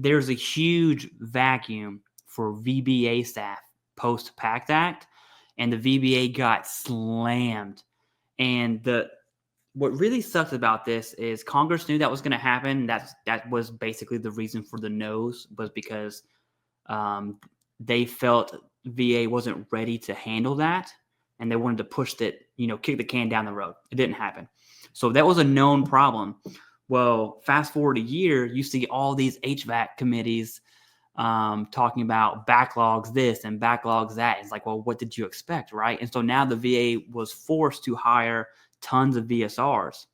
there's a huge vacuum for VBA staff post-PACT Act, and the VBA got slammed. And what really sucks about this is Congress knew that was going to happen. That was basically the reason for the no's, was because they felt VA wasn't ready to handle that, and they wanted to push it, kick the can down the road. It didn't happen. So that was a known problem. Well, fast forward a year, you see all these HVAC committees talking about backlogs this and backlogs that. It's like, well, what did you expect, right? And so now the VA was forced to hire tons of VSRs,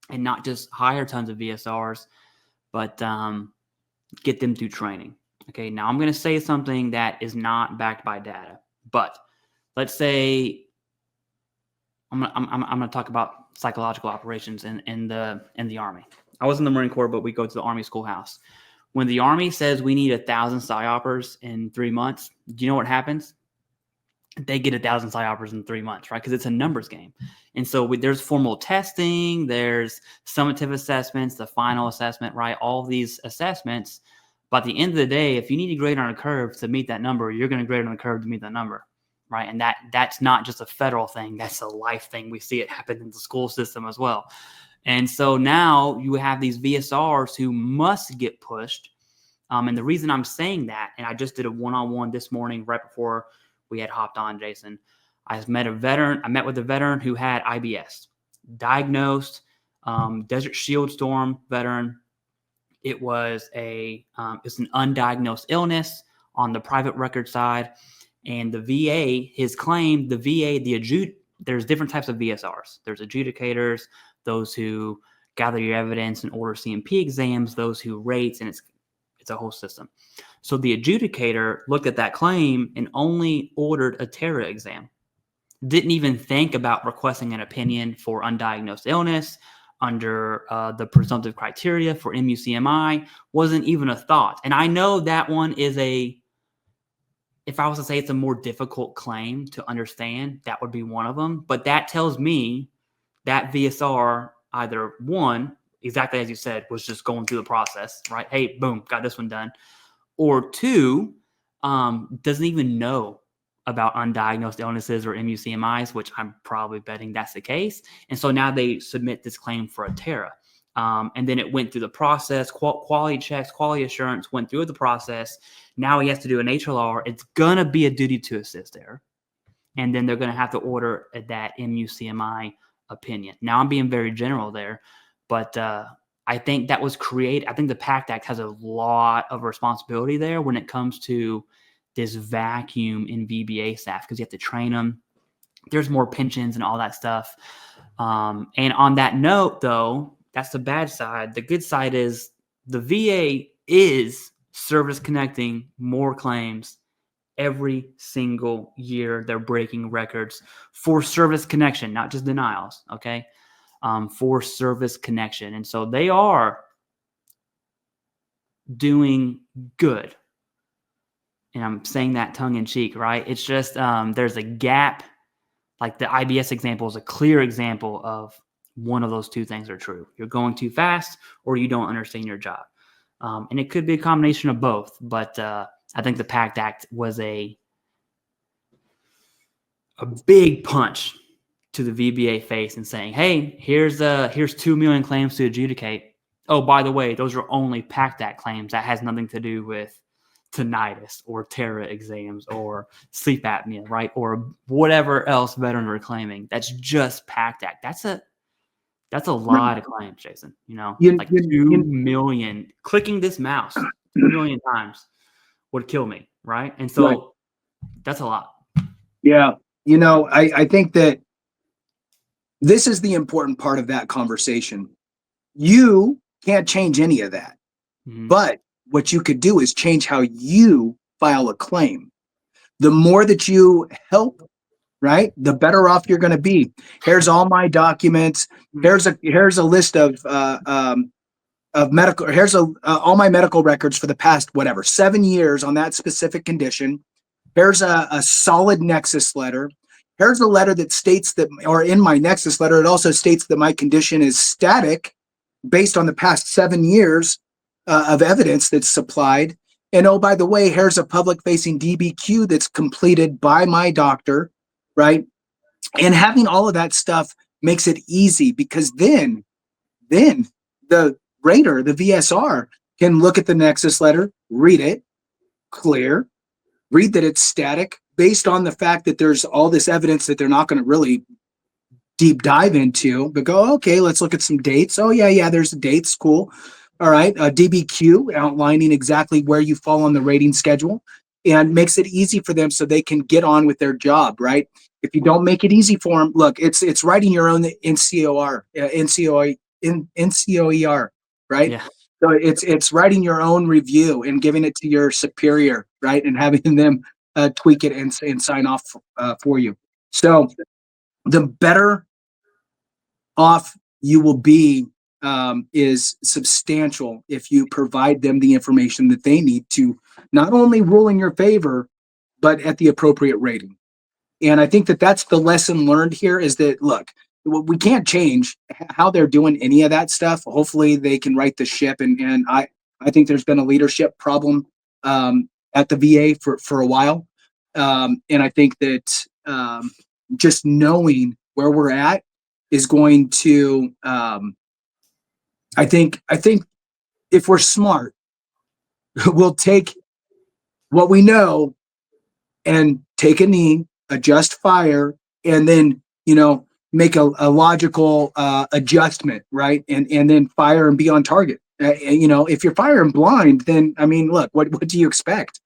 and not just hire tons of VSRs, but get them through training. Okay, now I'm going to say something that is not backed by data, but let's say I'm going to talk about psychological operations in the Army. I was in the Marine Corps, but we go to the Army schoolhouse. When the Army says we need 1,000 PSYOPers in 3 months, do you know what happens? They get 1,000 PSYOPers in 3 months, right? Because it's a numbers game. And so there's formal testing, there's summative assessments, the final assessment, right? All of these assessments. But at the end of the day, if you need to grade on a curve to meet that number, you're going to grade on the curve to meet that number, right? And that's not just a federal thing. That's a life thing. We see it happen in the school system as well. And so now you have these VSRs who must get pushed. And the reason I'm saying that, and I just did a one-on-one this morning right before we had hopped on, Jason. I met with a veteran who had IBS, diagnosed, Desert Shield Storm veteran. It was it's an undiagnosed illness on the private record side. And the VA, his claim, there's different types of VSRs. There's adjudicators, those who gather your evidence and order CMP exams, those who rates, and it's a whole system. So the adjudicator looked at that claim and only ordered a TERA exam. Didn't even think about requesting an opinion for undiagnosed illness under the presumptive criteria for MUCMI. Wasn't even a thought. And I know that one is if I was to say it's a more difficult claim to understand, that would be one of them. But that tells me that VSR either one, exactly as you said, was just going through the process, right? Hey, boom, got this one done. Or two, doesn't even know about undiagnosed illnesses or MUCMIs, which I'm probably betting that's the case. And so now they submit this claim for a TERA. And then it went through the process, quality checks, quality assurance, went through the process. Now he has to do an HLR. It's going to be a duty to assist there. And then they're going to have to order that MUCMI opinion. Now I'm being very general there, but I think that was created. I think the PACT Act has a lot of responsibility there when it comes to this vacuum in VBA staff, because you have to train them. There's more pensions and all that stuff. And on that note, though, that's the bad side. The good side is the VA is service connecting more claims every single year. They're breaking records for service connection, not just denials, okay? For service connection. And so they are doing good. And I'm saying that tongue in cheek, right? It's just there's a gap. Like the IBS example is a clear example of one of those two things are true. You're going too fast or you don't understand your job. And it could be a combination of both. But I think the PACT Act was a big punch to the VBA face and saying, hey, here's 2 million claims to adjudicate. Oh, by the way, those are only PACT Act claims. That has nothing to do with tinnitus or TERA exams or sleep apnea, right? Or whatever else veterans are claiming. That's just PACT Act. That's a lot of claims, Jason. Like 2 million. Clicking this mouse 2 million times would kill me, right? And so that's a lot. Yeah. I think that this is the important part of that conversation. You can't change any of that. Mm-hmm. But what you could do is change how you file a claim. The more that you help, right, the better off you're going to be. Here's all my documents. Here's a list of medical. Here's all my medical records for the past 7 years on that specific condition. Here's a solid Nexus letter. Here's a letter that states that, or in my Nexus letter, it also states that my condition is static based on the past 7 years. of evidence that's supplied. And oh, by the way, here's a public-facing DBQ that's completed by my doctor, right? And having all of that stuff makes it easy, because then the rater, the VSR, can look at the Nexus letter, read it, clear, read that it's static, based on the fact that there's all this evidence that they're not going to really deep dive into, but go, okay, let's look at some dates. Oh yeah, there's the dates. Cool. All right. DBQ outlining exactly where you fall on the rating schedule, and makes it easy for them so they can get on with their job, right? If you don't make it easy for them, look, it's writing your own NCOER, right? Yeah. So it's writing your own review and giving it to your superior, right? And having them tweak it and sign off for you. So the better off you will be is substantial if you provide them the information that they need to not only rule in your favor, but at the appropriate rating. And I think that that's the lesson learned here, is that, look, we can't change how they're doing any of that stuff. Hopefully they can right the ship. And I think there's been a leadership problem at the VA for a while. And I think that just knowing where we're at is going to, I think if we're smart, we'll take what we know and take a knee, adjust fire, and then, make a logical adjustment, right? And then fire and be on target. If you're firing blind, then, I mean, look, what do you expect,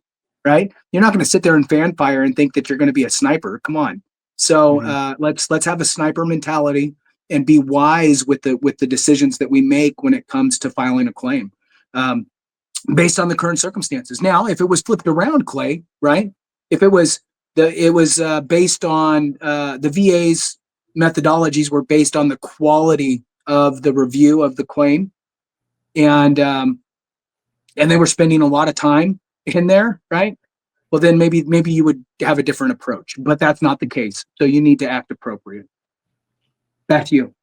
right? You're not going to sit there and fan fire and think that you're going to be a sniper. Come on. So let's have a sniper mentality and be wise with the decisions that we make when it comes to filing a claim, based on the current circumstances. Now, if it was flipped around, Clay, right? If it was based on the VA's methodologies were based on the quality of the review of the claim, and they were spending a lot of time in there, right? Well, then maybe you would have a different approach, but that's not the case. So you need to act appropriate. Back to you.